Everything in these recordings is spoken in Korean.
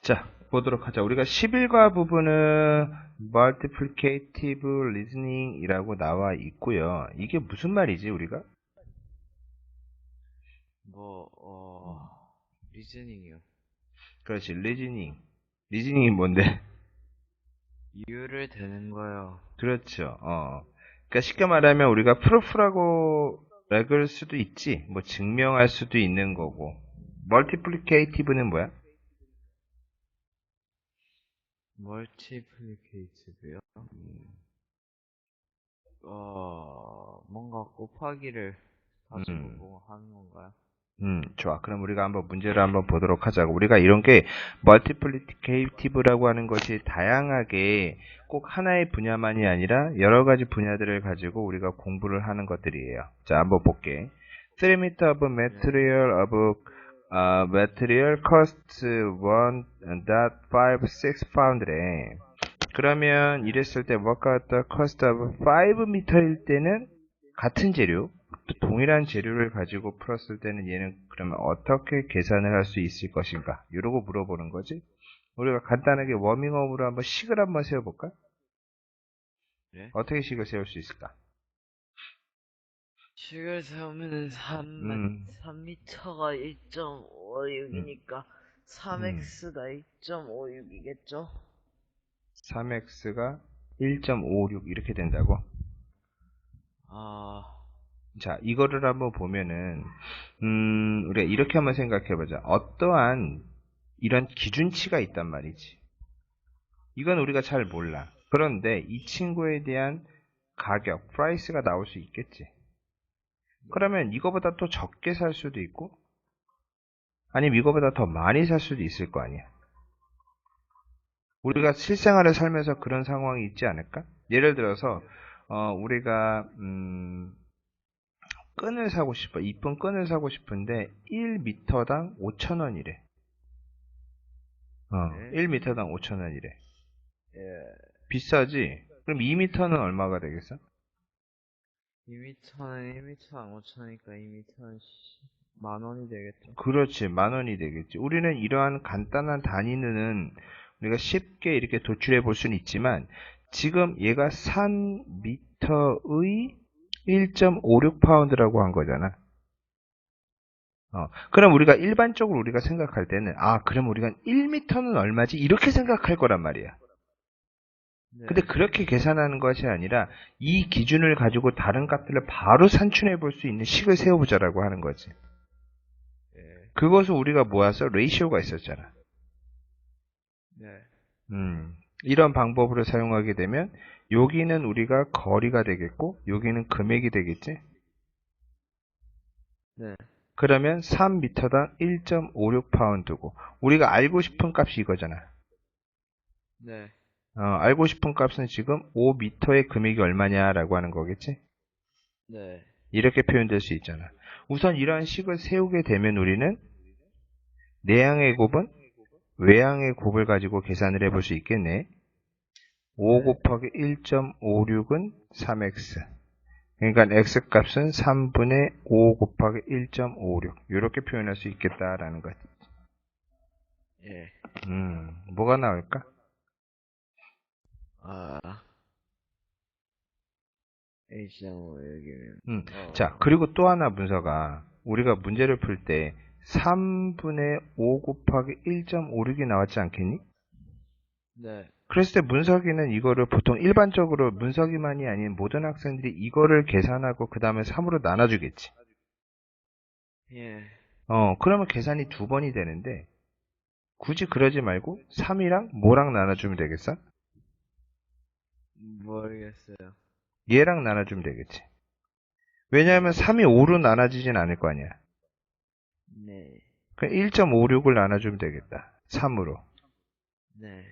자, 보도록 하자. 우리가 11과 부분은 multiplicative reasoning이라고 나와 있고요. 이게 무슨 말이지, 우리가? 리즈닝이요. 그렇지, reasoning. reasoning이 뭔데? 이유를 대는 거요. 그렇죠. 그러니까 쉽게 말하면 우리가 프루프라고 읽을 수도 있지. 뭐 증명할 수도 있는 거고. multiplicative는 뭐야? 멀티플리케이티브요? 뭔가 곱하기를 가지고 음. 뭐 하는 건가요? 좋아. 그럼 우리가 한번 문제를 한번 보도록 하자고. 우리가 이런 게 multiplicative라고 하는 것이 다양하게 꼭 하나의 분야만이 아니라 여러 가지 분야들을 가지고 우리가 공부를 하는 것들이에요. 자, 한번 볼게. 3m of 네. material of material costs 1.56 pound래. 그러면 네. 이랬을 때 work out the cost of 5m일 때는 같은 재료, 또 동일한 재료를 가지고 풀었을 때는 얘는 그러면 어떻게 계산을 할 수 있을 것인가? 이러고 물어보는 거지. 우리가 간단하게 워밍업으로 한번 식을 한번 세워볼까? 네? 어떻게 식을 세울 수 있을까? 식을 세우면은 음, 3m가 음, 1.56이니까 음. 3x가 1.56이겠죠? 3x가 1.56 이렇게 된다고? 아, 자, 이거를 한번 보면은, 우리가 이렇게 한번 생각해보자. 어떠한 이런 기준치가 있단 말이지. 이건 우리가 잘 몰라. 그런데 이 친구에 대한 가격, 프라이스가 나올 수 있겠지. 그러면 이거보다 또 적게 살 수도 있고, 아니면 이거보다 더 많이 살 수도 있을 거 아니야. 우리가 실생활을 살면서 그런 상황이 있지 않을까? 예를 들어서, 우리가, 끈을 사고 싶어. 이쁜 끈을 사고 싶은데, 1m당 5,000원이래. 네? 1m당 5,000원이래. 예. 비싸지? 그럼 2m는 얼마가 되겠어? 2m는 1m당 5천이니까 2m는 만 원이 되겠죠? 그렇지, 10,000원이 되겠지. 우리는 이러한 간단한 단위는 우리가 쉽게 이렇게 도출해 볼 수는 있지만, 지금 얘가 산 미터의 1.56파운드라고 한 거잖아. 그럼 우리가 일반적으로 우리가 생각할 때는, 그럼 우리가 1m는 얼마지? 이렇게 생각할 거란 말이야. 근데 네. 그렇게 계산하는 것이 아니라, 이 기준을 가지고 다른 값들을 바로 산출해 볼 수 있는 식을 세워보자라고 하는 거지. 예. 그것을 우리가 모아서 레이시오가 있었잖아. 네. 이런 방법으로 사용하게 되면 여기는 우리가 거리가 되겠고 여기는 금액이 되겠지. 네. 그러면 3m당 1.56파운드고 우리가 알고 싶은 값이 이거잖아. 네. 알고 싶은 값은 지금 5m의 금액이 얼마냐라고 하는 거겠지. 네. 이렇게 표현될 수 있잖아. 우선 이러한 식을 세우게 되면 우리는 내양의 곱은 외양의 곱을 가지고 계산을 해볼 수 있겠네. 5 네. 곱하기 1.56은 3x. 그러니까 x값은 3분의 5 곱하기 1.56 이렇게 표현할 수 있겠다라는 거지. 예. 뭐가 나올까? 아, H장으로 여기면, 자, 그리고 또 하나 문서가 우리가 문제를 풀 때 3분의 5 곱하기 1.56이 나왔지 않겠니? 네. 그랬을 때 문석이는 이거를 보통 일반적으로 문석이만이 아닌 모든 학생들이 이거를 계산하고 그 다음에 3으로 나눠주겠지. 예. 그러면 계산이 두 번이 되는데 굳이 그러지 말고 3이랑 뭐랑 나눠주면 되겠어? 모르겠어요. 얘랑 나눠주면 되겠지. 왜냐하면 3이 5로 나눠지진 않을 거 아니야. 네. 그럼 1.56을 나눠주면 되겠다. 3으로. 네.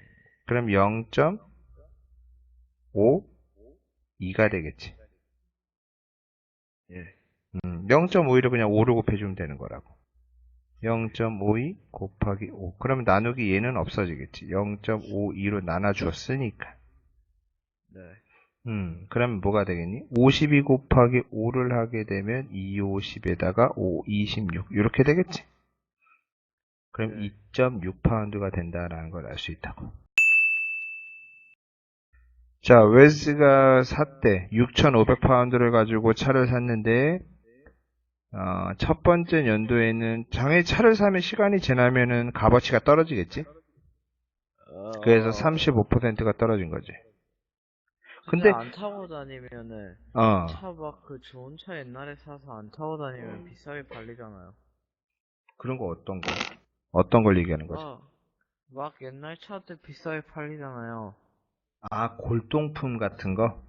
그럼 0.52가 되겠지. 예. 0.51을 그냥 5로 곱해주면 되는 거라고. 0.52 곱하기 5. 그러면 나누기 얘는 없어지겠지. 0.52로 나눠주었으니까. 네. 그러면 뭐가 되겠니? 52 곱하기 5를 하게 되면 250에다가 5, 26. 이렇게 되겠지. 그럼 네. 2.6파운드가 된다라는 걸 알 수 있다고. 자, 웨스가 샀대. 6,500파운드를 가지고 차를 샀는데, 첫 번째 연도에는 장에 차를 사면 시간이 지나면은 값어치가 떨어지겠지? 그래서 어, 35%가 떨어진 거지. 근데 근데, 안 타고 다니면은, 어, 차 막 그 좋은 차 옛날에 사서 안 타고 다니면 비싸게 팔리잖아요. 그런 거 어떤 거? 어떤 걸 얘기하는 거지? 막 옛날 차들 비싸게 팔리잖아요. 아, 골동품 같은 거?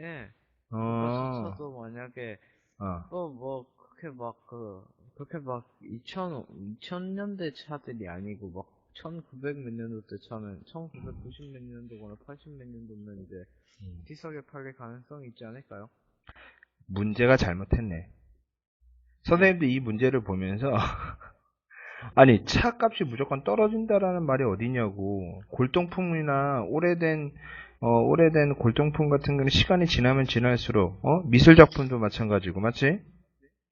예. 어, 유가차도 만약에, 어, 그렇게 막 2000년대 차들이 아니고 막 1900 몇 년도대 차면 1990 몇 년도거나 80 몇 년도면 이제 비싸게 팔릴 가능성이 있지 않을까요? 문제가 잘못했네. 예. 선생님도 이 문제를 보면서, 아니, 차 값이 무조건 떨어진다라는 말이 어디냐고. 골동품이나 오래된 골동품 같은 경우는 시간이 지나면 지날수록, 미술 작품도 마찬가지고, 맞지?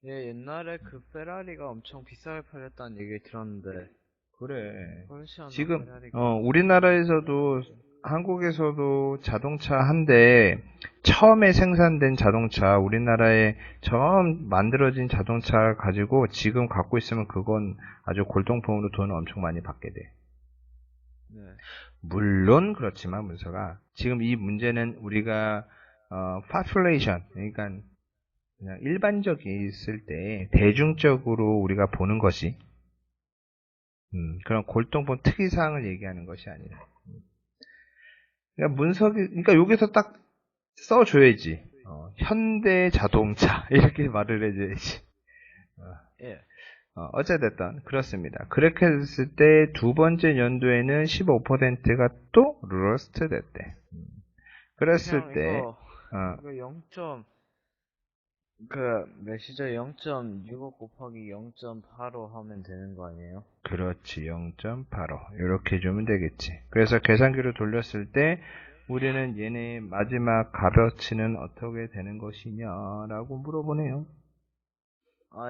예, 옛날에 그 페라리가 엄청 비싸게 팔렸다는 얘기 들었는데, 그래. 포르쉐나 지금, 페라리가 우리나라에서도, 한국에서도 자동차 한 대, 처음에 생산된 자동차, 우리나라에 처음 만들어진 자동차 가지고 지금 갖고 있으면 그건 아주 골동품으로 돈을 엄청 많이 받게 돼. 네. 물론 그렇지만 문서가 지금 이 문제는 우리가 population 그러니까 그냥 일반적이 있을 때 대중적으로 우리가 보는 것이 그런 골동품 특이사항을 얘기하는 것이 아니라 그러니까 그러니까 여기서 딱 써줘야지 현대 자동차 이렇게 말을 해줘야지 예. 어쨌든 그렇습니다. 그렇게 됐을 때 두 번째 연도에는 15%가 또 러스트 됐대. 그랬을 그냥 때 이거 몇이죠? 0.65 곱하기 0.85 하면 되는 거 아니에요? 그렇지 0.85 이렇게 주면 되겠지. 그래서 계산기로 돌렸을 때 우리는 얘네 마지막 값어치는 어떻게 되는 것이냐라고 물어보네요.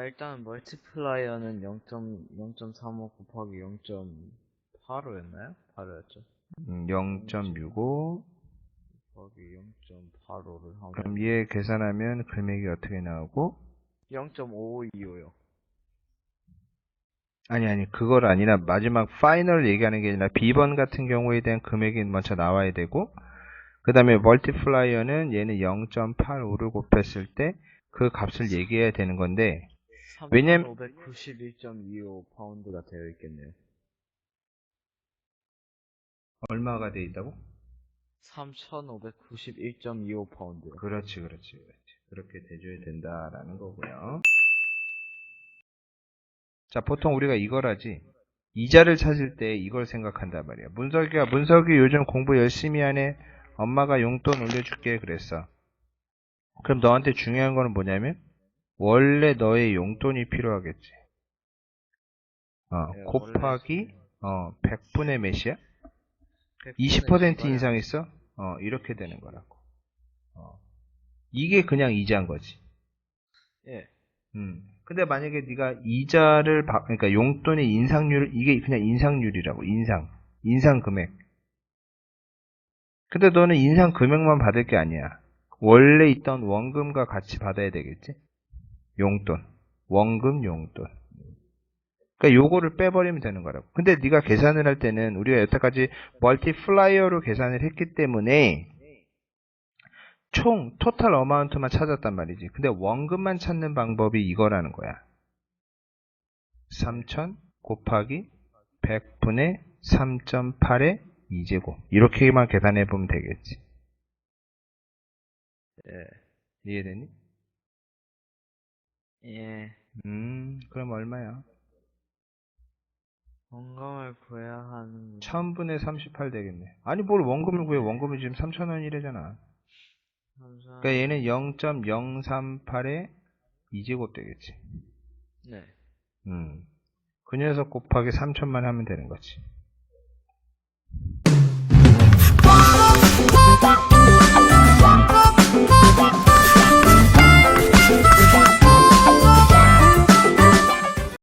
일단 멀티플라이어는 0.35 곱하기 0.85였나요? 8였죠. 0.65 곱하기 0.85를 하면 그럼 얘 계산하면 금액이 어떻게 나오고 0.525요. 아니 그걸 아니라 마지막 파이널 얘기하는 게 아니라 B번 같은 경우에 대한 금액이 먼저 나와야 되고 그 다음에 멀티플라이어는 얘는 0.85를 곱했을 때 그 값을 얘기해야 되는 건데 왜냐면 3,591.25 파운드가 되어 있겠네요. 얼마가 돼 있다고? 3,591.25 파운드요. 그렇지. 그렇게 돼줘야 된다라는 거고요. 자, 보통 우리가 이걸 하지. 이자를 찾을 때 이걸 생각한단 말이야. 문석이 요즘 공부 열심히 하네. 엄마가 용돈 올려줄게 그랬어. 그럼 너한테 중요한 거는 뭐냐면 원래 너의 용돈이 필요하겠지. 예, 원래 곱하기 100분의 몇이야? 100분의 20% 인상 있어? 이렇게 되는 거라고. 이게 그냥 이자인 거지. 예. 근데 만약에 네가 그러니까 용돈의 이게 그냥 인상률이라고, 인상 금액. 근데 너는 인상 금액만 받을 게 아니야. 원래 있던 원금과 같이 받아야 되겠지? 용돈. 원금, 용돈. 그러니까 요거를 빼버리면 되는 거라고. 근데 네가 계산을 할 때는 우리가 여태까지 멀티플라이어로 계산을 했기 때문에 총 토탈 어마운트만 찾았단 말이지. 근데 원금만 찾는 방법이 이거라는 거야. 3000 곱하기 100분의 3.8의 2제곱. 이렇게만 계산해 보면 되겠지. 예. 이해되니? 예. 그럼 얼마야? 원금을 구해야 하는 1000분의 38 되겠네. 아니 뭘 원금을 구해. 원금이 지금 3000원이래잖아. 그러니까 얘는 0.038의 2제곱 되겠지. 네. 그 녀석 곱하기 3000만 하면 되는 거지.